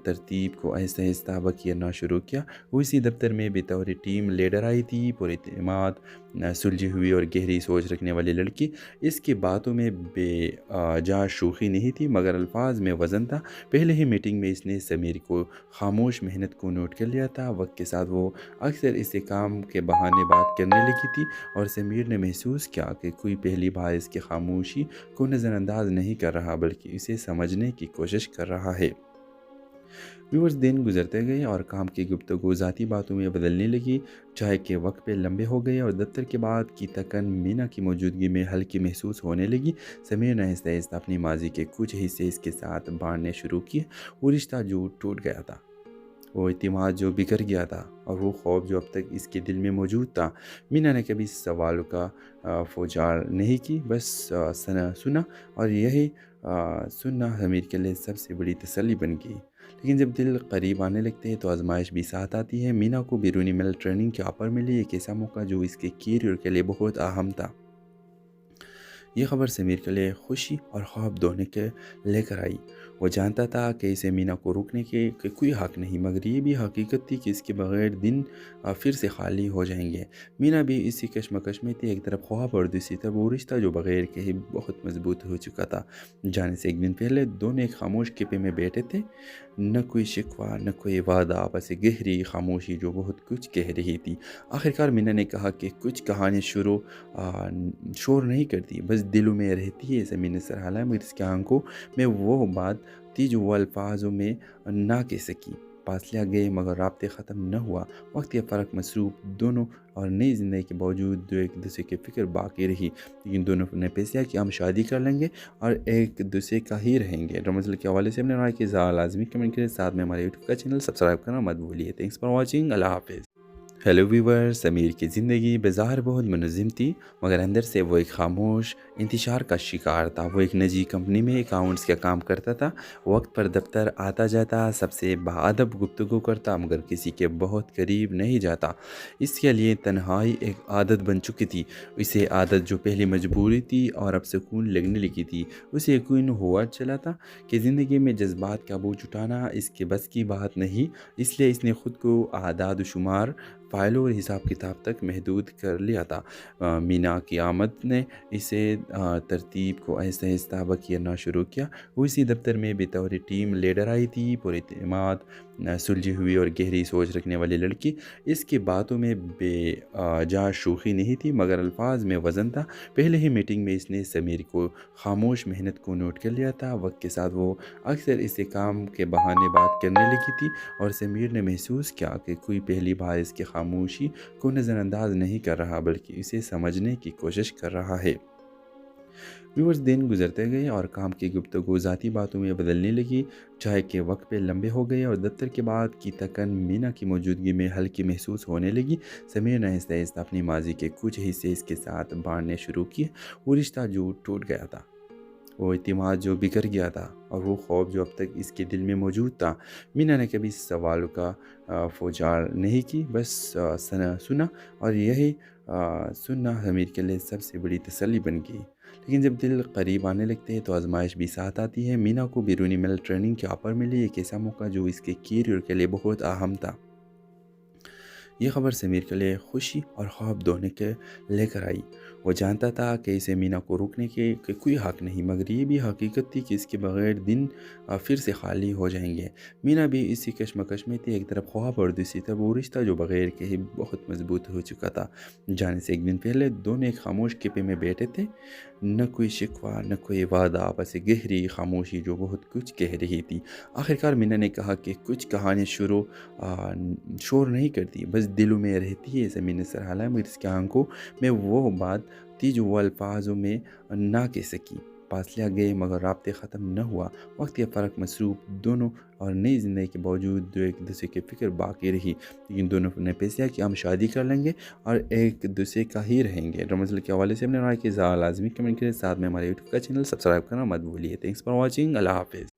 ترتیب کو آہستہ آہستہ کرنا شروع کیا۔ وہ اسی دفتر میں بطور ٹیم لیڈر آئی تھی، پر اعتماد، سلجھی ہوئی اور گہری سوچ رکھنے والی لڑکی۔ اس کی باتوں میں بے جا شوخی نہیں تھی، مگر الفاظ میں وزن تھا۔ پہلے ہی میٹنگ میں اس نے سمیر کو خاموش محنت کو نوٹ کر لیا تھا۔ وقت کے ساتھ وہ اکثر اسے کام کے بہانے بات کرنے لگی تھی، اور سمیر نے محسوس کیا کہ کوئی پہلی بار اس کی خاموشی کو نظر انداز نہیں کر رہا، بلکہ اسے سمجھنے کی کوشش کر رہا ہے۔ ویورز دن گزرتے گئے اور کام کی گفتگو ذاتی باتوں میں بدلنے لگی۔ چائے کے وقت پہ لمبے ہو گئے اور دفتر کے بعد کی تکن مینا کی موجودگی میں ہلکی محسوس ہونے لگی۔ سمیر نے آہستہ آہستہ اپنی ماضی کے کچھ حصے اس کے ساتھ بانٹنے شروع کیے۔ وہ رشتہ جو ٹوٹ گیا تھا، وہ اعتماد جو بکھر گیا تھا، اور وہ خوف جو اب تک اس کے دل میں موجود تھا۔ مینا نے کبھی سوالوں کا فوجار نہیں کی، بس سنا، اور یہی سننا امیر کے لیے سب سے بڑی تسلی بن گئی۔ لیکن جب دل قریب آنے لگتے ہیں تو آزمائش بھی ساتھ آتی ہے۔ مینا کو بیرونی ملک ٹریننگ کے آفر ملی، ایک ایسا موقع جو اس کے کیریئر کے لیے بہت اہم تھا۔ یہ خبر سمیر کے لیے خوشی اور خواب دونوں کے لے کر آئی۔ وہ جانتا تھا کہ اسے مینا کو روکنے کے کوئی حق نہیں، مگر یہ بھی حقیقت تھی کہ اس کے بغیر دن پھر سے خالی ہو جائیں گے۔ مینا بھی اسی کشمکش میں تھی، ایک طرف خواب اور دوسری طرف وہ رشتہ جو بغیر کہے بہت مضبوط ہو چکا تھا۔ جانے سے ایک دن پہلے دونوں ایک خاموش کیفے میں بیٹھے تھے، نہ کوئی شکوہ نہ کوئی وعدہ، بس ایک گہری خاموشی جو بہت کچھ کہہ رہی تھی۔ آخرکار مینا نے کہا کہ کچھ کہانی شور نہیں کرتی، بس دلوں میں رہتی ہے۔ زمین نے سر ہلایا، مگر اس کی آنکھوں میں وہ بات تھی جو وہ الفاظوں میں نہ کہہ سکی۔ فاصلے گئے مگر رابطے ختم نہ ہوا۔ وقت یا فرق مصروف دونوں، اور نئی زندگی کے باوجود ایک دوسرے کی فکر باقی رہی۔ لیکن دونوں نے فیصلہ کیا ہم شادی کر لیں گے اور ایک دوسرے کا ہی رہیں گے۔ رمضان کے حوالے سے اپنے رائے کی لازمی کمنٹ کریں، ساتھ میں ہمارے یوٹیوب کا چینل سبسکرائب کرنا مت بھولیے۔ تھینکس فار واچنگ، اللہ حافظ۔ ہیلو ویور، سمیر کی زندگی بظاہر بہت منظم تھی، مگر اندر سے وہ ایک خاموش انتشار کا شکار تھا۔ وہ ایک نجی کمپنی میں اکاؤنٹس کا کام کرتا تھا، وقت پر دفتر آتا جاتا، سب سے باادب گفتگو کرتا، مگر کسی کے بہت قریب نہیں جاتا۔ اس کے لیے تنہائی ایک عادت بن چکی تھی۔ اسے عادت جو پہلے مجبوری تھی اور اب سکون لگنے لگی تھی۔ اسے یقین ہوا چلا تھا کہ زندگی میں جذبات کا بوجھ اٹھانا اس کے بس کی بات نہیں، اس لیے اس نے خود کو اعداد و شمار، فائلوں اور حساب کتاب تک محدود کر لیا تھا۔ مینا کی آمد نے اسے ترتیب کو آہستہ آہستہ کرنا شروع کیا۔ وہ اسی دفتر میں بطور ٹیم لیڈر آئی تھی، پر اعتماد، سلجھی ہوئی اور گہری سوچ رکھنے والی لڑکی۔ اس کی باتوں میں بے جا شوخی نہیں تھی، مگر الفاظ میں وزن تھا۔ پہلے ہی میٹنگ میں اس نے سمیر کو خاموش محنت کو نوٹ کر لیا تھا۔ وقت کے ساتھ وہ اکثر اسے کام کے بہانے بات کرنے لگی تھی، اور سمیر نے محسوس کیا کہ کوئی پہلی بار اس کی خاموشی کو نظر انداز نہیں کر رہا، بلکہ اسے سمجھنے کی کوشش کر رہا ہے۔ ویورز دن گزرتے گئے اور کام کی گفتگو ذاتی باتوں میں بدلنے لگی۔ چائے کے وقت پہ لمبے ہو گئے اور دفتر کے بعد کی تکن مینا کی موجودگی میں ہلکی محسوس ہونے لگی۔ سمیر نے آہستہ آہستہ اپنی ماضی کے کچھ حصے اس کے ساتھ بانٹنے شروع کیے۔ وہ رشتہ جو ٹوٹ گیا تھا، وہ اعتماد جو بکھر گیا تھا، اور وہ خوف جو اب تک اس کے دل میں موجود تھا۔ مینا نے کبھی سوالوں کا فوجار نہیں کی، بس سنا، اور یہی سننا امیر کے لیے سب سے بڑی تسلی بن گئی۔ لیکن جب دل قریب آنے لگتے ہیں تو آزمائش بھی ساتھ آتی ہے۔ مینا کو بیرونی ملک ٹریننگ کے آفر ملی، ایک ایسا موقع جو اس کے کیریئر کے لیے بہت اہم تھا۔ یہ خبر سمیر کے لیے خوشی اور خواب دونوں کے لے کر آئی۔ وہ جانتا تھا کہ اسے مینا کو روکنے کے کوئی حق نہیں، مگر یہ بھی حقیقت تھی کہ اس کے بغیر دن پھر سے خالی ہو جائیں گے۔ مینا بھی اسی کشمکش میں تھی، ایک طرف خواب اور دوسری طرف وہ رشتہ جو بغیر کہے بہت مضبوط ہو چکا تھا۔ جانے سے ایک دن پہلے دونوں ایک خاموش کیفے میں بیٹھے تھے، نہ کوئی شکوہ نہ کوئی وعدہ، بس ایک گہری خاموشی جو بہت کچھ کہہ رہی تھی۔ آخرکار مینا نے کہا کہ کچھ کہانی شور نہیں کرتی، بس دلوں میں رہتی ہے۔ زمین نے سر ہلایا، مگر اس کی آنکھوں میں وہ بات تھی جو وہ الفاظوں میں نہ کہہ سکی۔ فاصلے گئے مگر رابطے ختم نہ ہوا۔ وقت یا فرق مصروف دونوں، اور نئی زندگی کے باوجود ایک دوسرے کی فکر باقی رہی۔ لیکن دونوں نے فیصلہ کیا ہم شادی کر لیں گے اور ایک دوسرے کا ہی رہیں گے۔ رمضان کے حوالے سے اپنے رائے کی لازمی کمنٹ کریں، ساتھ میں ہمارے یوٹیوب کا چینل سبسکرائب کرنا مت بھولیے۔ تھینکس فار واچنگ، اللہ حافظ۔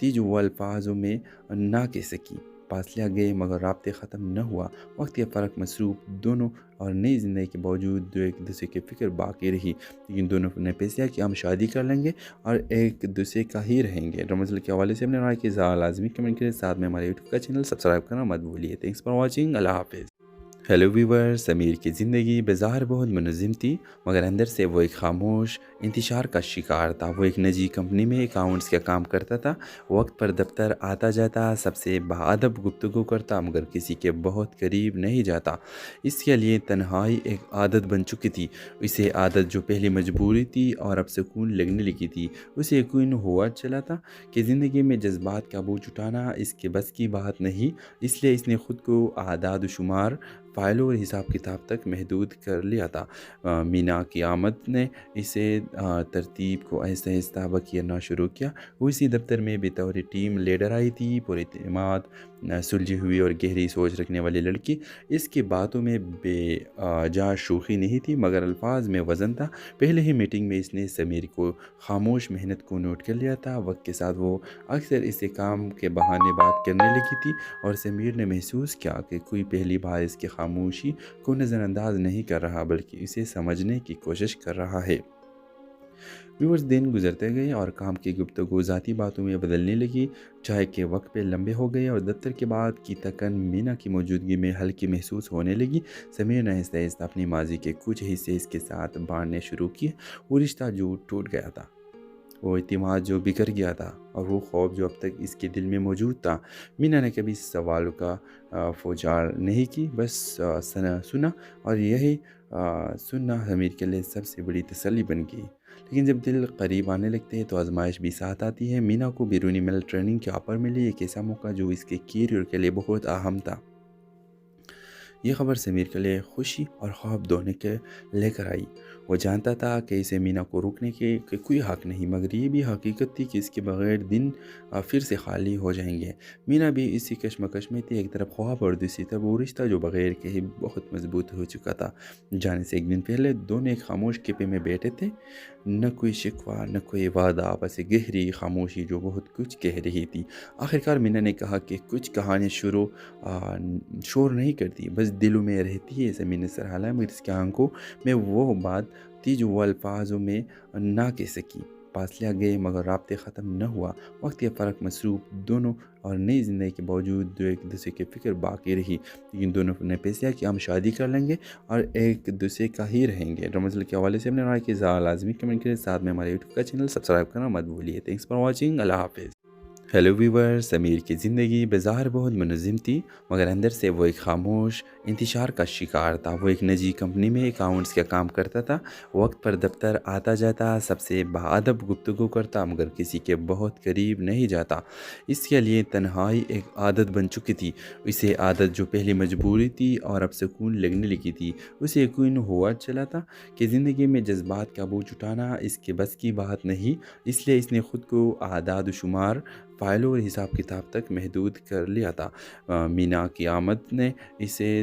تھی جو وہ الفاظوں میں نہ کہہ سکی۔ فاصلہ گئے مگر رابطے ختم نہ ہوا۔ وقت یا فرق مصروف دونوں اور نئی زندگی کے باوجود ایک دوسرے کی فکر باقی رہی، لیکن دونوں نے فیصلہ کہ ہم شادی کر لیں گے اور ایک دوسرے کا ہی رہیں گے۔ رمضان کے حوالے سے اپنے رائے کی لازمی کمنٹ کریں، ساتھ میں ہمارے یوٹیوب کا چینل سبسکرائب کرنا مت بھولیے۔ تھینکس فار واچنگ، اللہ حافظ۔ ہیلو ویور، سمیر کی زندگی بظاہر بہت منظم تھی، مگر اندر سے وہ ایک خاموش انتشار کا شکار تھا۔ وہ ایک نجی کمپنی میں اکاؤنٹس کا کام کرتا تھا، وقت پر دفتر آتا جاتا، سب سے باادب گفتگو کرتا، مگر کسی کے بہت قریب نہیں جاتا۔ اس کے لیے تنہائی ایک عادت بن چکی تھی۔ اسے عادت جو پہلے مجبوری تھی اور اب سکون لگنے لگی تھی۔ اسے یقین ہوا چلا تھا کہ زندگی میں جذبات کا بوجھ اٹھانا اس کے بس کی بات نہیں، اس لیے اس نے خود کو اعداد و شمار، فائلوں اور حساب کتاب تک محدود کر لیا تھا۔ مینا کی آمد نے اسے ترتیب کو آہستہ آہستہ بکھیرنا شروع کیا۔ وہ اسی دفتر میں بطور ٹیم لیڈر آئی تھی، پورے اعتماد، سلجھی ہوئی اور گہری سوچ رکھنے والی لڑکی۔ اس کی باتوں میں بے جا شوخی نہیں تھی، مگر الفاظ میں وزن تھا۔ پہلے ہی میٹنگ میں اس نے سمیر کو خاموش محنت کو نوٹ کر لیا تھا۔ وقت کے ساتھ وہ اکثر اسے کام کے بہانے بات کرنے لگی تھی، اور سمیر نے محسوس کیا کہ کوئی پہلی بار اس کی خاموشی کو نظر انداز نہیں کر رہا، بلکہ اسے سمجھنے کی کوشش کر رہا ہے۔ ویورز، دن گزرتے گئے اور کام کی گفتگو ذاتی باتوں میں بدلنے لگی۔ چائے کے وقت پہ لمبے ہو گئے اور دفتر کے بعد کی تھکن مینا کی موجودگی میں ہلکی محسوس ہونے لگی۔ سمیر نے آہستہ آہستہ اپنی ماضی کے کچھ حصے اس کے ساتھ بانٹنے شروع کیے۔ وہ رشتہ جو ٹوٹ گیا تھا، وہ اعتماد جو بکھر گیا تھا، اور وہ خوف جو اب تک اس کے دل میں موجود تھا۔ مینا نے کبھی سوالوں کا فوجار نہیں کی، بس سنا، اور یہی سننا امیر کے لیے سب سے بڑی تسلی بن گئی۔ لیکن جب دل قریب آنے لگتے ہیں تو آزمائش بھی ساتھ آتی ہے۔ مینا کو بیرونی ملک ٹریننگ کے آفر ملی، ایک ایسا موقع جو اس کے کیریئر کے لیے بہت اہم تھا۔ یہ خبر سمیر کے لیے خوشی اور خواب دونوں کے لے کر آئی۔ وہ جانتا تھا کہ اسے مینا کو روکنے کے کوئی حق نہیں، مگر یہ بھی حقیقت تھی کہ اس کے بغیر دن پھر سے خالی ہو جائیں گے۔ مینا بھی اسی کشمکش میں تھی، ایک طرف خواب اور دوسری طرف وہ رشتہ جو بغیر کہے بہت مضبوط ہو چکا تھا۔ جانے سے ایک دن پہلے دونوں ایک خاموش کیفے میں بیٹھے تھے، نہ کوئی شکوہ نہ کوئی وعدہ، بس ایک گہری خاموشی جو بہت کچھ کہہ رہی تھی۔ آخرکار مینا نے کہا کہ کچھ کہانی شور نہیں کرتی، بس دلوں میں رہتی ہے۔ زمین نے سر ہلایا، مگر اس کی آنکھوں میں وہ بات تھی جو وہ الفاظوں میں نہ کہہ سکی۔ فاصلہ گئے مگر رابطے ختم نہ ہوا۔ وقت یا فرق مصروف دونوں اور نئی زندگی کے باوجود ایک دوسرے کی فکر باقی رہی، لیکن دونوں نے فیصلہ کہ ہم شادی کر لیں گے اور ایک دوسرے کا ہی رہیں گے۔ رمضان کے حوالے سے اپنے رائے کی لازمی کمنٹ کریں، ساتھ میں ہمارے یوٹیوب کا چینل سبسکرائب کرنا مت بھولیے۔ تھینکس فار واچنگ، اللہ حافظ۔ ہیلو ویور، سمیر کی زندگی بظاہر بہت منظم تھی، مگر اندر سے وہ ایک خاموش انتشار کا شکار تھا۔ وہ ایک نجی کمپنی میں اکاؤنٹس کا کام کرتا تھا، وقت پر دفتر آتا جاتا، سب سے باادب گفتگو کرتا، مگر کسی کے بہت قریب نہیں جاتا۔ اس کے لیے تنہائی ایک عادت بن چکی تھی۔ اسے عادت جو پہلے مجبوری تھی اور اب سکون لگنے لگی تھی۔ اسے یقین ہوا چلا تھا کہ زندگی میں جذبات کا بوجھ اٹھانا اس کے بس کی بات نہیں، اس لیے اس نے خود کو اعداد و شمار، فائلوں اور حساب کتاب تک محدود کر لیا تھا۔ مینا کی آمد نے اسے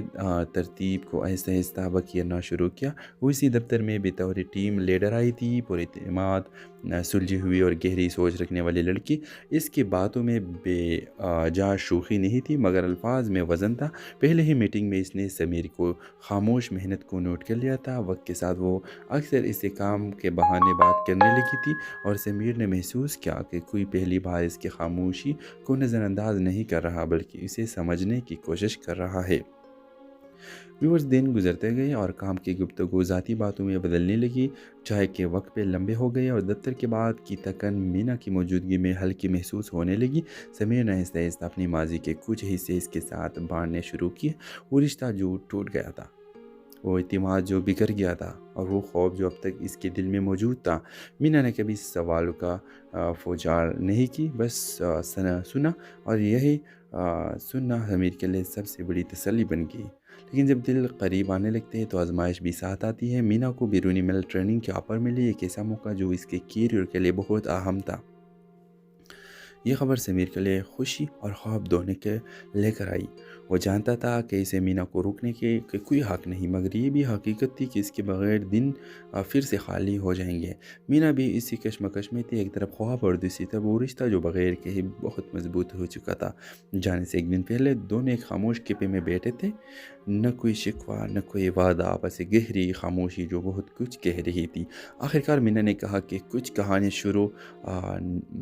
ترتیب کو آہستہ آہستہ بکھیرنا شروع کیا۔ وہ اسی دفتر میں بطور ٹیم لیڈر آئی تھی، پورے اعتماد، سلجھی ہوئی اور گہری سوچ رکھنے والی لڑکی۔ اس کی باتوں میں بے جا شوخی نہیں تھی، مگر الفاظ میں وزن تھا۔ پہلے ہی میٹنگ میں اس نے سمیر کو خاموش محنت کو نوٹ کر لیا تھا۔ وقت کے ساتھ وہ اکثر اسے کام کے بہانے بات کرنے لگی تھی، اور سمیر نے محسوس کیا کہ کوئی پہلی بار اس کی خاموشی کو نظر انداز نہیں کر رہا، بلکہ اسے سمجھنے کی کوشش کر رہا ہے۔ ویورز، دن گزرتے گئے اور کام کی گفتگو ذاتی باتوں میں بدلنے لگی۔ چائے کے وقت پہ لمبے ہو گئے اور دفتر کے بعد کی تھکن مینا کی موجودگی میں ہلکی محسوس ہونے لگی۔ سمیر نے آہستہ آہستہ اپنی ماضی کے کچھ حصے اس کے ساتھ بانٹنے شروع کیے۔ وہ رشتہ جو ٹوٹ گیا تھا، وہ اعتماد جو بکھر گیا تھا، اور وہ خوف جو اب تک اس کے دل میں موجود تھا۔ مینا نے کبھی سوالوں کا فوجار نہیں کی، بس سنا، اور یہی سننا امیر کے لیے سب سے بڑی تسلی بن گئی۔ لیکن جب دل قریب آنے لگتے ہیں تو آزمائش بھی ساتھ آتی ہے۔ مینا کو بیرونی ملک ٹریننگ کے آفر ملی، ایک ایسا موقع جو اس کے کیریئر کے لیے بہت اہم تھا۔ یہ خبر سمیر کے لیے خوشی اور خواب دونوں کے لے کر آئی۔ وہ جانتا تھا کہ اسے مینا کو روکنے کے کوئی حق نہیں، مگر یہ بھی حقیقت تھی کہ اس کے بغیر دن پھر سے خالی ہو جائیں گے۔ مینا بھی اسی کشمکش میں تھی، ایک طرف خواب اور دوسری طرف وہ رشتہ جو بغیر کہے بہت مضبوط ہو چکا تھا۔ جانے سے ایک دن پہلے دونوں ایک خاموش کیفے میں بیٹھے تھے، نہ کوئی شکوہ نہ کوئی وعدہ، بس ایک گہری خاموشی جو بہت کچھ کہہ رہی تھی۔ آخرکار مینا نے کہا کہ کچھ کہانی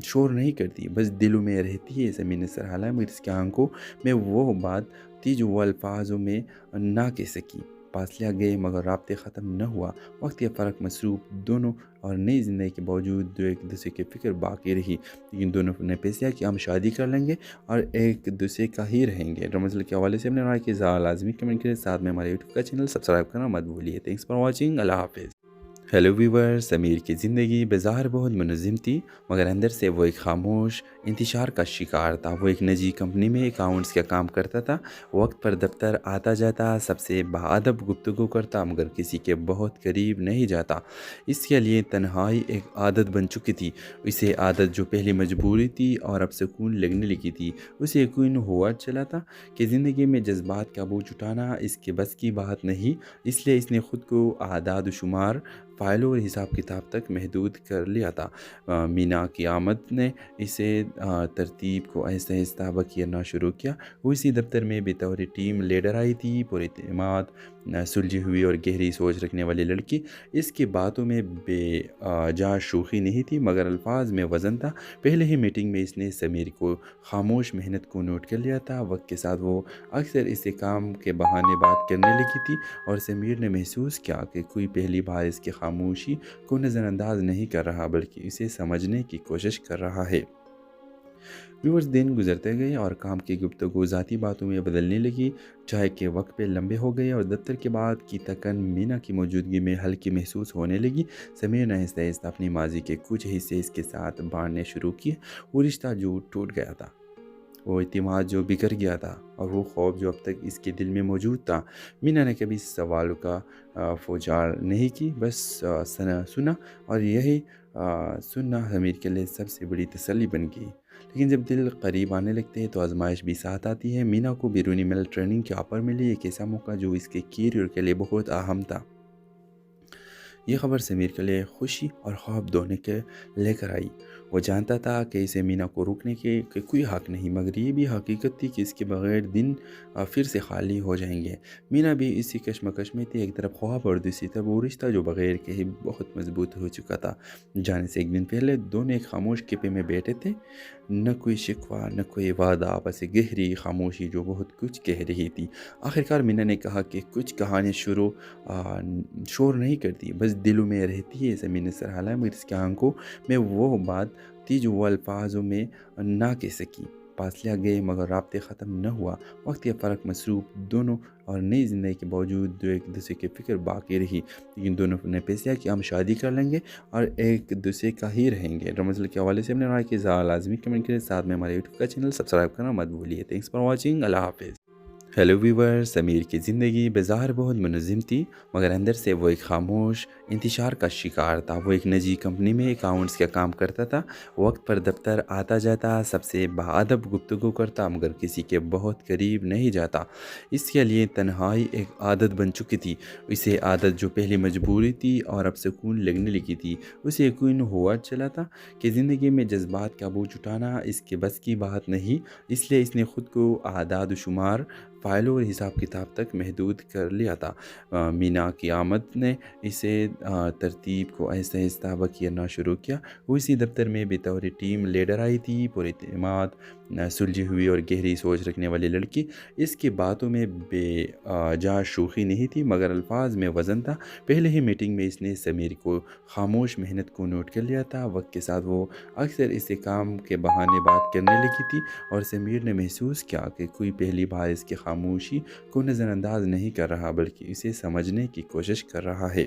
شور نہیں کرتی، بس دلوں میں رہتی ہے۔ زمین نے سر ہلایا، مگر اس کی آنکھوں میں وہ بات تھی جو وہ الفاظوں میں نہ کہہ سکی۔ فاصلہ گئے مگر رابطے ختم نہ ہوا۔ وقت یا فرق مصروف دونوں اور نئی زندگی کے باوجود ایک دوسرے کی فکر باقی رہی، لیکن دونوں نے فیصلہ کیا ہم شادی کر لیں گے اور ایک دوسرے کا ہی رہیں گے۔ رمضان کے حوالے سے اپنے رائے کے لازمی کمنٹ کریں، ساتھ میں ہمارے یوٹیوب کا چینل سبسکرائب کرنا مت بھولیے۔ تھینکس فار واچنگ، اللہ حافظ۔ ہیلو ویور، سمیر کی زندگی بظاہر بہت منظم تھی، مگر اندر سے وہ ایک خاموش انتشار کا شکار تھا۔ وہ ایک نجی کمپنی میں اکاؤنٹس کا کام کرتا تھا، وقت پر دفتر آتا جاتا، سب سے باادب گفتگو کرتا، مگر کسی کے بہت قریب نہیں جاتا۔ اس کے لیے تنہائی ایک عادت بن چکی تھی۔ اسے عادت جو پہلے مجبوری تھی اور اب سکون لگنے لگی تھی۔ اسے یقین ہوا چلا تھا کہ زندگی میں جذبات کا بوجھ اٹھانا اس کے بس کی بات نہیں، اس لیے اس نے خود کو اعداد و شمار، فائلوں اور حساب کتاب تک محدود کر لیا تھا۔ مینا کی آمد نے اسے ترتیب کو آہستہ آہستہ بکھیرنا شروع کیا۔ وہ اسی دفتر میں بطور ٹیم لیڈر آئی تھی، پورے اعتماد، سلجھی ہوئی اور گہری سوچ رکھنے والی لڑکی۔ اس کی باتوں میں بے جا شوخی نہیں تھی، مگر الفاظ میں وزن تھا۔ پہلے ہی میٹنگ میں اس نے سمیر کو خاموش محنت کو نوٹ کر لیا تھا۔ وقت کے ساتھ وہ اکثر اسے کام کے بہانے بات کرنے لگی تھی، اور سمیر نے محسوس کیا کہ کوئی پہلی بار اس کی خاموشی کو نظر انداز نہیں کر رہا، بلکہ اسے سمجھنے کی کوشش کر رہا ہے۔ ویورز، دن گزرتے گئے اور کام کی گفتگو ذاتی باتوں میں بدلنے لگی۔ چائے کے وقت پہ لمبے ہو گئے اور دفتر کے بعد کی تھکن مینا کی موجودگی میں ہلکی محسوس ہونے لگی۔ سمیر نے آہستہ آہستہ اپنی ماضی کے کچھ حصے اس کے ساتھ بانٹنے شروع کیے۔ وہ رشتہ جو ٹوٹ گیا تھا، وہ اعتماد جو بگڑ گیا تھا، اور وہ خوف جو اب تک اس کے دل میں موجود تھا۔ مینا نے کبھی سوالوں کا فوجار نہیں کی، بس سنا، اور یہی سننا امیر کے لیے سب سے بڑی تسلی بن گئی۔ لیکن جب دل قریب آنے لگتے ہیں تو آزمائش بھی ساتھ آتی ہے۔ مینا کو بیرونی مل ٹریننگ کے آفر ملی، ایک ایسا موقع جو اس کے کیریئر کے لیے بہت اہم تھا۔ یہ خبر سمیر کے لیے خوشی اور خواب دونوں کے لے کر آئی۔ وہ جانتا تھا کہ اسے مینا کو روکنے کے کوئی حق نہیں، مگر یہ بھی حقیقت تھی کہ اس کے بغیر دن پھر سے خالی ہو جائیں گے۔ مینا بھی اسی کشمکش میں تھی، ایک طرف خواب اور دوسری طرف وہ رشتہ جو بغیر کہے بہت مضبوط ہو چکا تھا۔ جانے سے ایک دن پہلے دونوں ایک خاموش کیفے میں بیٹھے تھے، نہ کوئی شکوہ نہ کوئی وعدہ، بس ایک گہری خاموشی جو بہت کچھ کہہ رہی تھی۔ آخرکار مینا نے کہا کہ کچھ کہانی شور نہیں کرتی، بس دلوں میں رہتی ہے۔ زمین نے سر ہلایا، مگر اس کی آنکھوں میں وہ بات تھی جو وہ الفاظوں میں نہ کہہ سکی۔ فاصلہ گئے مگر رابطے ختم نہ ہوا۔ وقت یا فرق مصروف دونوں اور نئی زندگی کے باوجود ایک دوسرے کی فکر باقی رہی، لیکن دونوں نے فیصلہ کیا ہم شادی کر لیں گے اور ایک دوسرے کا ہی رہیں گے۔ رمضان کے حوالے سے اپنے رائے کے لازمی کمنٹ کریں، ساتھ میں ہمارے یوٹیوب کا چینل سبسکرائب کرنا مت بھولیے۔ تھینکس فار واچنگ، اللہ حافظ۔ ہیلو ویور، سمیر کی زندگی بظاہر بہت منظم تھی، مگر اندر سے وہ ایک خاموش انتشار کا شکار تھا۔ وہ ایک نجی کمپنی میں اکاؤنٹس کا کام کرتا تھا، وقت پر دفتر آتا جاتا، سب سے باادب گفتگو کرتا، مگر کسی کے بہت قریب نہیں جاتا۔ اس کے لیے تنہائی ایک عادت بن چکی تھی۔ اسے عادت جو پہلے مجبوری تھی اور اب سکون لگنے لگی تھی۔ اسے یقین ہوا چلا تھا کہ زندگی میں جذبات کا بوجھ اٹھانا اس کے بس کی بات نہیں، اس لیے اس نے خود کو اعداد و شمار، فائلوں اور حساب کتاب تک محدود کر لیا تھا۔ مینا کی آمد نے اسے ترتیب کو آہستہ آہستہ بکھیرنا شروع کیا۔ وہ اسی دفتر میں بطور ٹیم لیڈر آئی تھی، پورے اعتماد، سلجھی ہوئی اور گہری سوچ رکھنے والی لڑکی۔ اس کی باتوں میں بے جا شوخی نہیں تھی، مگر الفاظ میں وزن تھا۔ پہلے ہی میٹنگ میں اس نے سمیر کو خاموش محنت کو نوٹ کر لیا تھا۔ وقت کے ساتھ وہ اکثر اسے کام کے بہانے بات کرنے لگی تھی، اور سمیر نے محسوس کیا کہ کوئی پہلی بار اس کی خاموشی کو نظر انداز نہیں کر رہا، بلکہ اسے سمجھنے کی کوشش کر رہا ہے۔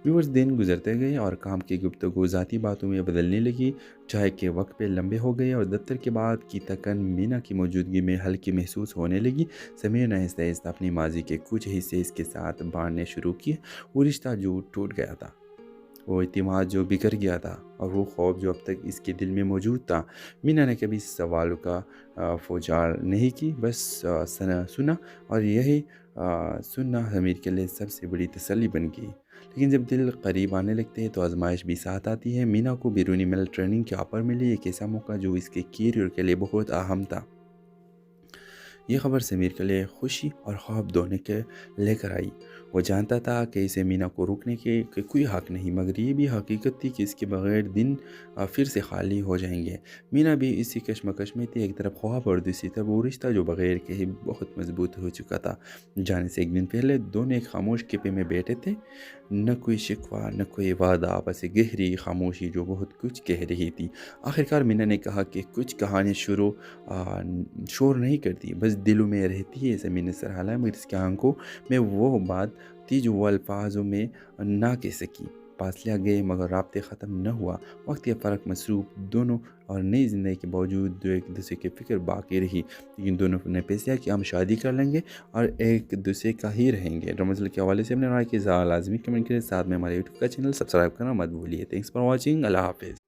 ویورز، دن گزرتے گئے اور کام کی گفتگو ذاتی باتوں میں بدلنے لگی۔ چائے کے وقت پہ لمبے ہو گئے اور دفتر کے بعد کی تھکن مینا کی موجودگی میں ہلکی محسوس ہونے لگی۔ سمیر نے آہستہ آہستہ اپنی ماضی کے کچھ حصے اس کے ساتھ بانٹنے شروع کیے۔ وہ رشتہ جو ٹوٹ گیا تھا، وہ اعتماد جو بکھر گیا تھا اور وہ خوف جو اب تک اس کے دل میں موجود تھا۔ مینا نے کبھی سوالوں کا فوجار نہیں کی، بس سنا، اور یہی سننا امیر کے لیے سب سے بڑی تسلی بن گئی۔ لیکن جب دل قریب آنے لگتے ہیں تو آزمائش بھی ساتھ آتی ہے۔ مینا کو بیرونی ملک ٹریننگ کے آفر ملی، ایک ایسا موقع جو اس کے کیریئر کے لیے بہت اہم تھا۔ یہ خبر سمیر کے لیے خوشی اور خواب دونوں کے لے کر آئی۔ وہ جانتا تھا کہ اسے مینا کو روکنے کے کوئی حق نہیں، مگر یہ بھی حقیقت تھی کہ اس کے بغیر دن پھر سے خالی ہو جائیں گے۔ مینا بھی اسی کشمکش میں تھی، ایک طرف خواب اور دوسری طرف وہ رشتہ جو بغیر کہے بہت مضبوط ہو چکا تھا۔ جانے سے ایک دن پہلے دونوں ایک خاموش کیفے میں بیٹھے تھے، نہ کوئی شکوہ نہ کوئی وعدہ، بس ایک گہری خاموشی جو بہت کچھ کہہ رہی تھی۔ آخرکار مینا نے کہا کہ کچھ کہانی شور نہیں کرتی، بس دلوں میں رہتی ہے۔ زمین نے سر ہلایا، مگر اس کی آنکھوں میں وہ بات تھی جو وہ الفاظوں میں نہ کہہ سکی۔ فاصلہ گئے مگر رابطے ختم نہ ہوا۔ وقت یا فرق مصروف دونوں اور نئی زندگی کے باوجود ایک دوسرے کی فکر باقی رہی، لیکن دونوں نے فیصلہ کہ ہم شادی کر لیں گے اور ایک دوسرے کا ہی رہیں گے۔ رمضان کے حوالے سے اپنے رائے کی لازمی کمنٹ کریں، ساتھ میں ہمارے یوٹیوب کا چینل سبسکرائب کرنا مت بھولیے۔ تھینکس فار واچنگ، اللہ حافظ۔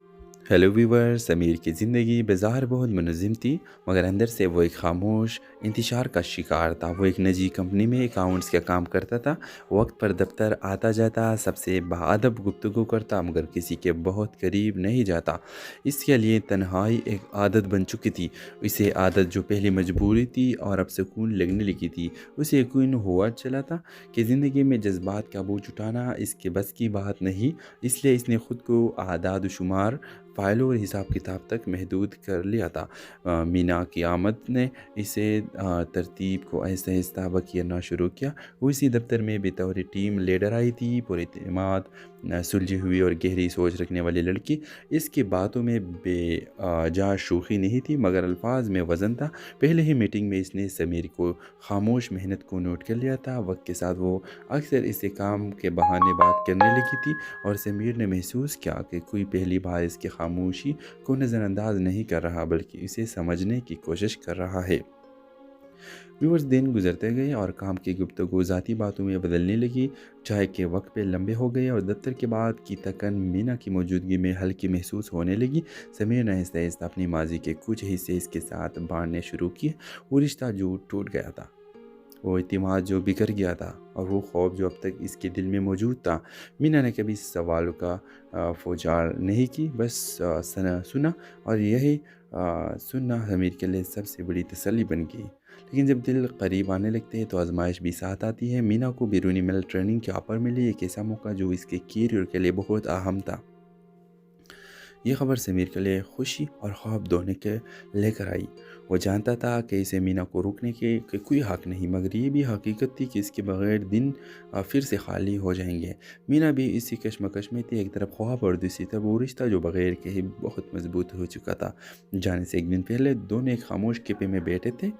ہیلو ویور، سمیر کی زندگی بظاہر بہت منظم تھی، مگر اندر سے وہ ایک خاموش انتشار کا شکار تھا۔ وہ ایک نجی کمپنی میں اکاؤنٹس کا کام کرتا تھا، وقت پر دفتر آتا جاتا، سب سے باادب گفتگو کرتا، مگر کسی کے بہت قریب نہیں جاتا۔ اس کے لیے تنہائی ایک عادت بن چکی تھی، اسے عادت جو پہلے مجبوری تھی اور اب سکون لگنے لگی تھی۔ اسے یقین ہوا چلا تھا کہ زندگی میں جذبات کا بوجھ اٹھانا اس کے بس کی بات نہیں، اس لیے اس نے خود کو اعداد و شمار، فائلوں اور حساب کتاب تک محدود کر لیا تھا۔ مینا کی آمد نے اسے ترتیب کو آہستہ آہستہ بکھیرنا شروع کیا۔ وہ اسی دفتر میں بطور ٹیم لیڈر آئی تھی، پر اعتماد، سلجھی ہوئی اور گہری سوچ رکھنے والی لڑکی۔ اس کی باتوں میں بے جا شوخی نہیں تھی، مگر الفاظ میں وزن تھا۔ پہلے ہی میٹنگ میں اس نے سمیر کو خاموش محنت کو نوٹ کر لیا تھا۔ وقت کے ساتھ وہ اکثر اسے کام کے بہانے بات کرنے لگی تھی، اور سمیر نے محسوس کیا کہ کوئی پہلی بار اس کی خاموشی کو نظر انداز نہیں کر رہا، بلکہ اسے سمجھنے کی کوشش کر رہا ہے۔ ویورز، دن گزرتے گئے اور کام کی گفتگو ذاتی باتوں میں بدلنے لگی۔ چائے کے وقت پہ لمبے ہو گئے اور دفتر کے بعد کی تھکن مینا کی موجودگی میں ہلکی محسوس ہونے لگی۔ سمیر نے آہستہ آہستہ اپنی ماضی کے کچھ حصے اس کے ساتھ بانٹنے شروع کیے۔ وہ رشتہ جو ٹوٹ گیا تھا، وہ اعتماد جو بکھر گیا تھا، اور وہ خوف جو اب تک اس کے دل میں موجود تھا۔ مینا نے کبھی سوالوں کا فوجار نہیں کی، بس سنا، اور یہی سننا امیر کے لیے سب سے بڑی تسلی بن گئی۔ لیکن جب دل قریب آنے لگتے ہیں تو آزمائش بھی ساتھ آتی ہے۔ مینا کو بیرونی ملک ٹریننگ کے آفر ملی، ایک ایسا موقع جو اس کے کیریئر کے لیے بہت اہم تھا۔ یہ خبر سمیر کے لیے خوشی اور خواب دونوں کے لے کر آئی۔ وہ جانتا تھا کہ اسے مینا کو روکنے کے کوئی حق نہیں، مگر یہ بھی حقیقت تھی کہ اس کے بغیر دن پھر سے خالی ہو جائیں گے۔ مینا بھی اسی کشمکش میں تھی، ایک طرف خواب اور دوسری طرف وہ رشتہ جو بغیر کہے بہت مضبوط ہو چکا تھا۔ جانے سے ایک دن پہلے دونوں ایک خاموش کیفے میں بیٹھے تھے،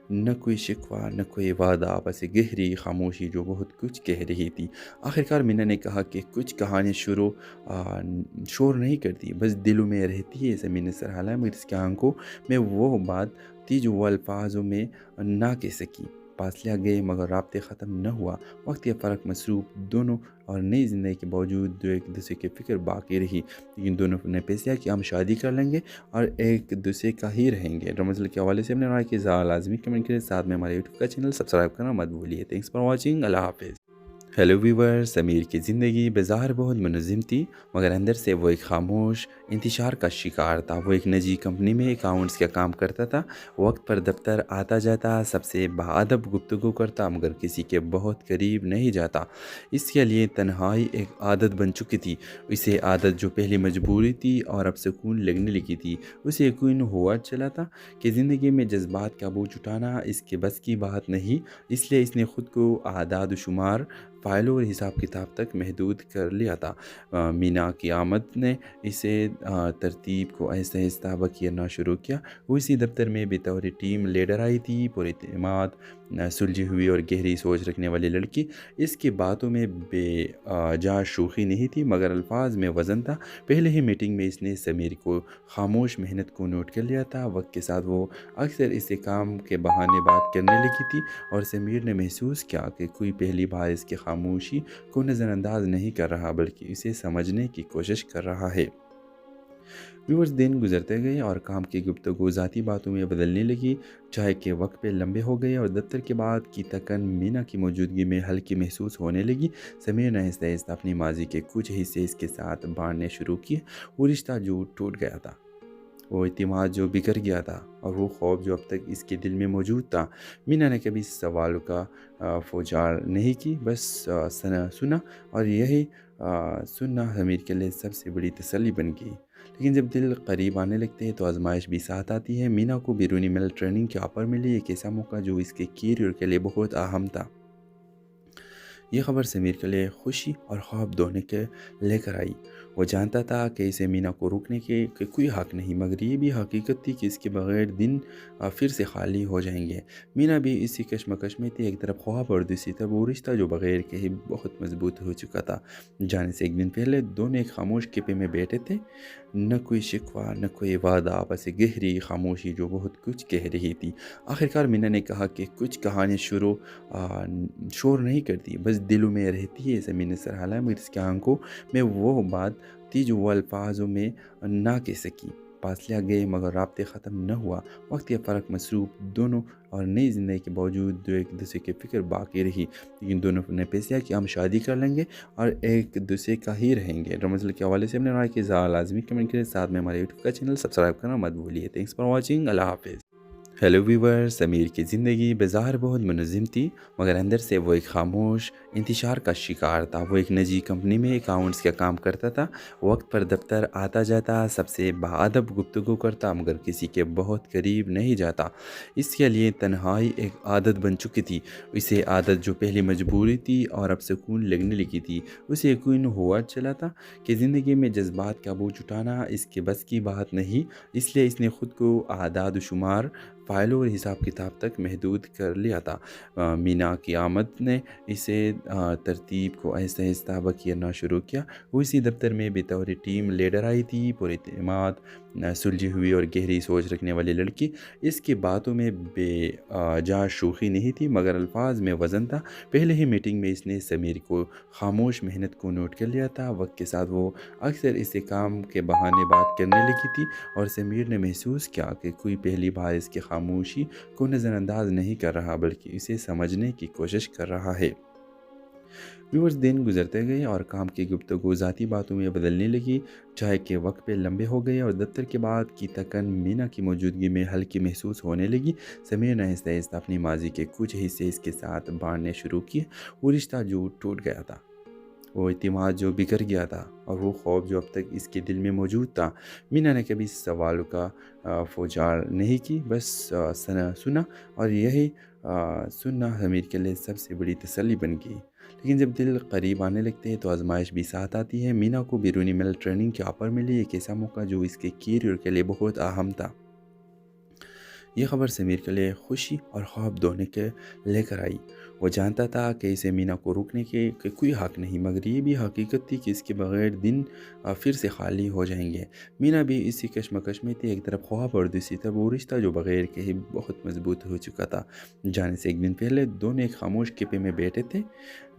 نہ کوئی شکوہ نہ کوئی وعدہ، بس ایک گہری خاموشی جو بہت کچھ کہہ رہی تھی۔ آخرکار مینا نے کہا کہ کچھ کہانی شور نہیں کرتی، بس دلوں میں رہتی ہے۔ زمین نے سر ہلایا، مگر اس کی آنکھوں میں وہ بات تھی جو وہ الفاظوں میں نہ کہہ سکی۔ فاصلہ گئے مگر رابطے ختم نہ ہوا۔ وقت یا فرق مصروف دونوں اور نئی زندگی کے باوجود ایک دوسرے کی فکر باقی رہی، لیکن دونوں نے فیصلہ کہ ہم شادی کر لیں گے اور ایک دوسرے کا ہی رہیں گے۔ رمضان کے حوالے سے اپنے رائے کی لازمی کمنٹ کریں، ساتھ میں ہمارے یوٹیوب کا چینل سبسکرائب کرنا مت بھولیے۔ تھینکس فار واچنگ، اللہ حافظ۔ ہیلو ویور، سمیر کی زندگی بظاہر بہت منظم تھی، مگر اندر سے وہ ایک خاموش انتشار کا شکار تھا۔ وہ ایک نجی کمپنی میں اکاؤنٹس کا کام کرتا تھا، وقت پر دفتر آتا جاتا، سب سے باادب گفتگو کرتا، مگر کسی کے بہت قریب نہیں جاتا۔ اس کے لیے تنہائی ایک عادت بن چکی تھی، اسے عادت جو پہلے مجبوری تھی اور اب سکون لگنے لگی تھی۔ اسے یقین ہوا چلا تھا کہ زندگی میں جذبات کا بوجھ اٹھانا اس کے بس کی بات نہیں، اس لیے اس نے خود کو اعداد و شمار، فائلوں اور حساب کتاب تک محدود کر لیا تھا۔ مینا کی آمد نے اسے ترتیب کو آہستہ آہستہ بکھیرنا شروع کیا۔ وہ اسی دفتر میں بطور ٹیم لیڈر آئی تھی، پر اعتماد، سلجھی ہوئی اور گہری سوچ رکھنے والی لڑکی۔ اس کی باتوں میں بے جا شوخی نہیں تھی، مگر الفاظ میں وزن تھا۔ پہلے ہی میٹنگ میں اس نے سمیر کو خاموش محنت کو نوٹ کر لیا تھا۔ وقت کے ساتھ وہ اکثر اسے کام کے بہانے بات کرنے لگی تھی، اور سمیر نے محسوس کیا کہ کوئی پہلی بار اس کی خاموشی خاموشی کو نظر انداز نہیں کر رہا بلکہ اسے سمجھنے کی کوشش کر رہا ہے۔ ویورز دن گزرتے گئے اور کام کی گفتگو ذاتی باتوں میں بدلنے لگی۔ چائے کے وقت پہ لمبے ہو گئے اور دفتر کے بعد کی تکن مینا کی موجودگی میں ہلکی محسوس ہونے لگی۔ سمیر نے آہستہ آہستہ اپنی ماضی کے کچھ حصے اس کے ساتھ بانٹنے شروع کیے۔ وہ رشتہ جو ٹوٹ گیا تھا، وہ اعتماد جو بکھر گیا تھا، اور وہ خوف جو اب تک اس کے دل میں موجود تھا۔ مینا نے کبھی سوالوں کا فوجار نہیں کی، بس سنا، اور یہی سننا امیر کے لیے سب سے بڑی تسلی بن گئی۔ لیکن جب دل قریب آنے لگتے ہیں تو آزمائش بھی ساتھ آتی ہے۔ مینا کو بیرونی ملک ٹریننگ کے آفر ملی، ایک ایسا موقع جو اس کے کیریئر کے لیے بہت اہم تھا۔ یہ خبر سمیر کے لیے خوشی اور خواب دونوں کے لے کر آئی۔ وہ جانتا تھا کہ اسے مینا کو روکنے کے کوئی حق نہیں، مگر یہ بھی حقیقت تھی کہ اس کے بغیر دن پھر سے خالی ہو جائیں گے۔ مینا بھی اسی کشمکش میں تھی، ایک طرف خواب اور دوسری طرف وہ رشتہ جو بغیر کہے بہت مضبوط ہو چکا تھا۔ جانے سے ایک دن پہلے دونوں ایک خاموش کیفے میں بیٹھے تھے، نہ کوئی شکوہ نہ کوئی وعدہ، بس ایک گہری خاموشی جو بہت کچھ کہہ رہی تھی۔ آخرکار مینا نے کہا کہ کچھ کہانی شور نہیں کرتی، بس دلوں میں رہتی ہے۔ زمین نے سر ہلایا، مگر اس کی آنکھوں میں وہ بات تھی جو وہ الفاظوں میں نہ کہہ سکی۔ فاصلہ گئے مگر رابطے ختم نہ ہوا۔ وقت کے فرق مصروف دونوں اور نئی زندگی کے باوجود جو ایک دوسرے کی فکر باقی رہی، لیکن دونوں نے فیصلہ کہ ہم شادی کر لیں گے اور ایک دوسرے کا ہی رہیں گے۔ رمضان کے حوالے سے ہم نے رائے کی لازمی کمنٹ کریں، ساتھ میں ہمارے یوٹیوب کا چینل سبسکرائب کرنا مت بھولیے۔ تھینکس فار واچنگ، اللہ حافظ۔ ہیلو ویور، سمیر کی زندگی بظاہر بہت منظم تھی، مگر اندر سے وہ ایک خاموش انتشار کا شکار تھا۔ وہ ایک نجی کمپنی میں اکاؤنٹس کا کام کرتا تھا، وقت پر دفتر آتا جاتا، سب سے باادب گفتگو کرتا، مگر کسی کے بہت قریب نہیں جاتا۔ اس کے لیے تنہائی ایک عادت بن چکی تھی۔ اسے عادت جو پہلی مجبوری تھی اور اب سکون لگنے لگی تھی۔ اسے یقین ہوا چلا تھا کہ زندگی میں جذبات کا بوجھ اٹھانا اس کے بس کی بات نہیں، اس لیے اس نے خود کو اعداد و شمار، فائلوں اور حساب کتاب تک محدود کر لیا تھا۔ مینا کی آمد نے اسے ترتیب کو آہستہ آہستہ بکھیرنا شروع کیا۔ وہ اسی دفتر میں بطور ٹیم لیڈر آئی تھی، پر اعتماد، سلجھی ہوئی اور گہری سوچ رکھنے والی لڑکی۔ اس کی باتوں میں بے جا شوخی نہیں تھی، مگر الفاظ میں وزن تھا۔ پہلے ہی میٹنگ میں اس نے سمیر کو خاموش محنت کو نوٹ کر لیا تھا۔ وقت کے ساتھ وہ اکثر اسے کام کے بہانے بات کرنے لگی تھی، اور سمیر نے محسوس کیا کہ کوئی پہلی بار اس کی خاموشی کو نظر انداز نہیں کر رہا بلکہ اسے سمجھنے کی کوشش کر رہا ہے۔ ویورز دن گزرتے گئے اور کام کی گفتگو ذاتی باتوں میں بدلنے لگی۔ چائے کے وقت پہ لمبے ہو گئے اور دفتر کے بعد کی تکن مینا کی موجودگی میں ہلکی محسوس ہونے لگی۔ سمیر نے آہستہ آہستہ اپنی ماضی کے کچھ حصے اس کے ساتھ بانٹنے شروع کیے۔ وہ رشتہ جو ٹوٹ گیا تھا، وہ اعتماد جو بکھر گیا تھا، اور وہ خوف جو اب تک اس کے دل میں موجود تھا۔ مینا نے کبھی سوالوں کا فوجار نہیں کی، بس سنا، اور یہی سننا امیر کے لیے سب سے بڑی تسلی بن گئی۔ لیکن جب دل قریب آنے لگتے ہیں تو آزمائش بھی ساتھ آتی ہے۔ مینا کو بیرونی ملک ٹریننگ کے آفر ملی، ایک ایسا موقع جو اس کے کیریئر کے لیے بہت اہم تھا۔ یہ خبر سمیر کے لیے خوشی اور خواب دونوں کے لے کر آئی۔ وہ جانتا تھا کہ اسے مینا کو روکنے کے کوئی حق نہیں، مگر یہ بھی حقیقت تھی کہ اس کے بغیر دن پھر سے خالی ہو جائیں گے۔ مینا بھی اسی کشمکش میں تھی، ایک طرف خواب اور دوسری طرف وہ رشتہ جو بغیر کہے بہت مضبوط ہو چکا تھا۔ جانے سے ایک دن پہلے دونوں ایک خاموش کیفے میں بیٹھے تھے،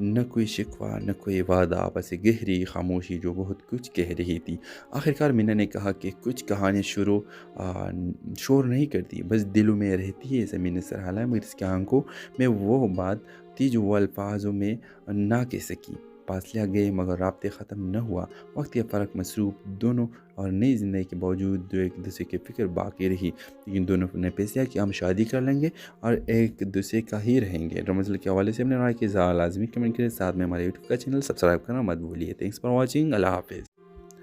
نہ کوئی شکوہ نہ کوئی وعدہ، بس ایک گہری خاموشی جو بہت کچھ کہہ رہی تھی۔ آخرکار مینا نے کہا کہ کچھ کہانی شور نہیں کرتی، بس دلوں میں رہتی ہے۔ زمین نے سر ہلایا، مگر اس کی آنکھوں میں وہ بات تھی جو وہ الفاظوں میں نہ کہہ سکی۔ فاصلہ گئے مگر رابطے ختم نہ ہوا۔ وقت کے فرق مصروف دونوں اور نئی زندگی کے باوجود جو ایک دوسرے کی فکر باقی رہی، لیکن دونوں نے فیصلہ کہ ہم شادی کر لیں گے اور ایک دوسرے کا ہی رہیں گے۔ رمضان کے حوالے سے ہم نے رائے کی لازمی کمنٹ کریں، ساتھ میں ہمارے یوٹیوب کا چینل سبسکرائب کرنا مت بھولیے۔ تھینکس فار واچنگ، اللہ حافظ۔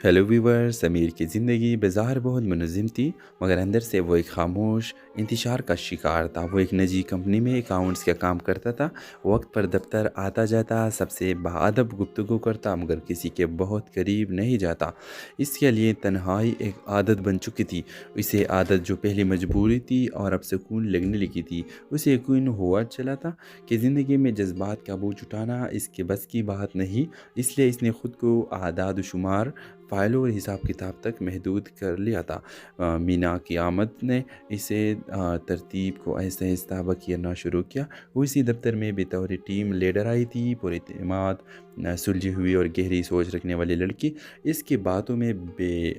ہیلو ویور، سمیر کی زندگی بظاہر بہت منظم تھی، مگر اندر سے وہ ایک خاموش انتشار کا شکار تھا۔ وہ ایک نجی کمپنی میں اکاؤنٹس کا کام کرتا تھا، وقت پر دفتر آتا جاتا، سب سے باادب گفتگو کرتا، مگر کسی کے بہت قریب نہیں جاتا۔ اس کے لیے تنہائی ایک عادت بن چکی تھی۔ اسے عادت جو پہلی مجبوری تھی اور اب سکون لگنے لگی تھی۔ اسے یقین ہوا چلا تھا کہ زندگی میں جذبات کا بوجھ اٹھانا اس کے بس کی بات نہیں، اس لیے اس نے خود کو اعداد و شمار، فائلوں اور حساب کتاب تک محدود کر لیا تھا۔ مینا کی آمد نے اسے ترتیب کو آہستہ آہستہ کرنا شروع کیا۔ وہ اسی دفتر میں بطور ٹیم لیڈر آئی تھی، پراعتماد، سلجھی ہوئی اور گہری سوچ رکھنے والی لڑکی۔ اس کی باتوں میں بے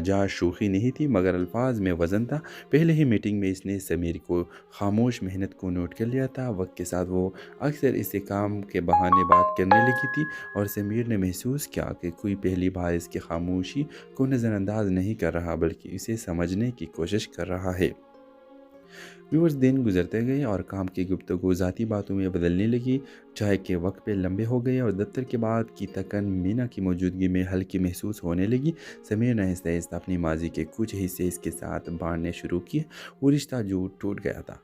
جا شوخی نہیں تھی، مگر الفاظ میں وزن تھا۔ پہلے ہی میٹنگ میں اس نے سمیر کو خاموش محنت کو نوٹ کر لیا تھا۔ وقت کے ساتھ وہ اکثر اسے کام کے بہانے بات کرنے لگی تھی، اور سمیر نے محسوس کیا کہ کوئی پہلی بار اس کی خاموشی کو نظر انداز نہیں کر رہا، بلکہ اسے سمجھنے کی کوشش کر رہا ہے۔ ویورز، دن گزرتے گئے اور کام کی گفتگو ذاتی باتوں میں بدلنے لگی۔ چائے کے وقت پہ لمبے ہو گئے اور دفتر کے بعد کی تھکن مینا کی موجودگی میں ہلکی محسوس ہونے لگی۔ سمیر نے آہستہ آہستہ اپنی ماضی کے کچھ حصے اس کے ساتھ بانٹنے شروع کیے۔ وہ رشتہ جو ٹوٹ گیا تھا،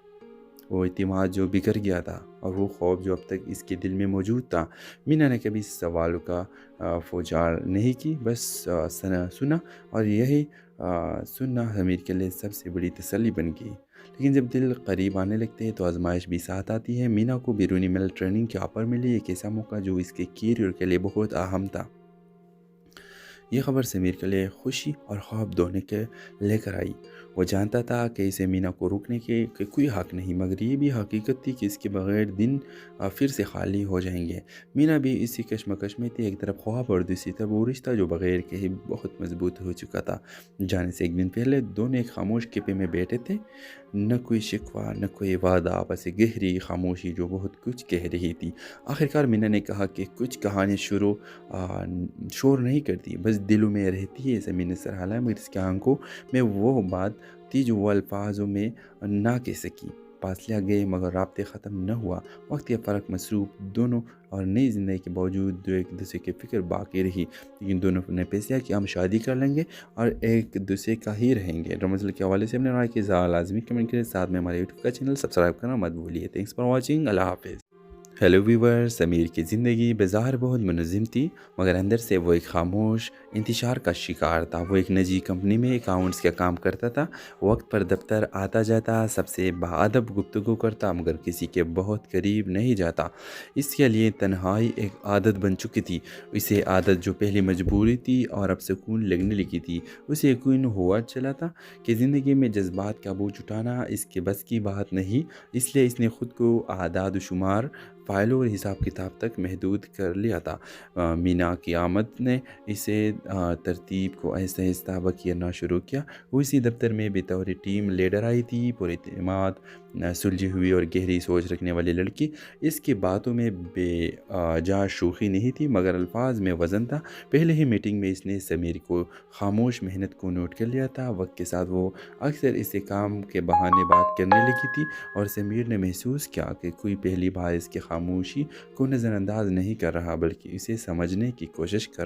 وہ اعتماد جو بگڑ گیا تھا، اور وہ خوف جو اب تک اس کے دل میں موجود تھا۔ مینا نے کبھی سوالوں کا فوجار نہیں کی، بس سنا، اور یہی سننا سمیر کے لیے سب سے بڑی تسلی بن گئی۔ لیکن جب دل قریب آنے لگتے ہیں تو آزمائش بھی ساتھ آتی ہے۔ مینا کو بیرونی ملک ٹریننگ کے آفر ملی، ایک ایسا موقع جو اس کے کیریئر کے لیے بہت اہم تھا۔ یہ خبر سمیر کے لیے خوشی اور خوف دونوں کے لے کر آئی۔ وہ جانتا تھا کہ اسے مینا کو روکنے کے کوئی حق نہیں، مگر یہ بھی حقیقت تھی کہ اس کے بغیر دن پھر سے خالی ہو جائیں گے۔ مینا بھی اسی کشمکش میں تھی، ایک طرف خواب اور دوسری طرف وہ رشتہ جو بغیر کہے بہت مضبوط ہو چکا تھا۔ جانے سے ایک دن پہلے دونوں ایک خاموش کیفے میں بیٹھے تھے، نہ کوئی شکوہ نہ کوئی وعدہ، بس ایک گہری خاموشی جو بہت کچھ کہہ رہی تھی۔ آخرکار مینا نے کہا کہ کچھ کہانی شور نہیں کرتی، بس دلوں میں رہتی ہے۔ زمین نے سر ہلایا، مگر اس کی آنکھوں میں وہ بات تھی جو وہ الفاظوں میں نہ کہہ سکی۔ فاصلے گئے مگر رابطے ختم نہ ہوا۔ وقت کے فرق مصروف دونوں اور نئی زندگی کے باوجود دو ایک دوسرے کی فکر باقی رہی، لیکن دونوں نے فیصلہ کہ ہم شادی کر لیں گے اور ایک دوسرے کا ہی رہیں گے۔ رمضان کے حوالے سے اپنے رائے کے لازمی کمنٹ کریں، ساتھ میں ہمارے یوٹیوب کا چینل سبسکرائب کرنا مت بھولیے۔ تھینکس فار واچنگ، اللہ حافظ۔ ہیلو ویور، سمیر کی زندگی بظاہر بہت منظم تھی، مگر اندر سے وہ ایک خاموش انتشار کا شکار تھا۔ وہ ایک نجی کمپنی میں اکاؤنٹس کا کام کرتا تھا، وقت پر دفتر آتا جاتا، سب سے باادب گفتگو کرتا، مگر کسی کے بہت قریب نہیں جاتا۔ اس کے لیے تنہائی ایک عادت بن چکی تھی، اسے عادت جو پہلے مجبوری تھی اور اب سکون لگنے لگی تھی۔ اسے یقین ہوا چلا تھا کہ زندگی میں جذبات کا بوجھ اٹھانا اس کے بس کی بات نہیں، اس لیے اس نے خود کو اعداد و شمار، فائلوں اور حساب کتاب تک محدود کر لیا تھا۔ مینا کی آمد نے اسے ترتیب کو آہستہ آہستہ کرنا شروع کیا۔ وہ اسی دفتر میں بطور ٹیم لیڈر آئی تھی، پراعتماد، سلجھی ہوئی اور گہری سوچ رکھنے والی لڑکی۔ اس کی باتوں میں بے جا شوخی نہیں تھی، مگر الفاظ میں وزن تھا۔ پہلے ہی میٹنگ میں اس نے سمیر کو خاموش محنت کو نوٹ کر لیا تھا۔ وقت کے ساتھ وہ اکثر اسے کام کے بہانے بات کرنے لگی تھی، اور سمیر نے محسوس کیا کہ کوئی پہلی بار اس کی خاموشی کو نظر انداز نہیں کر رہا، بلکہ اسے سمجھنے کی کوشش کر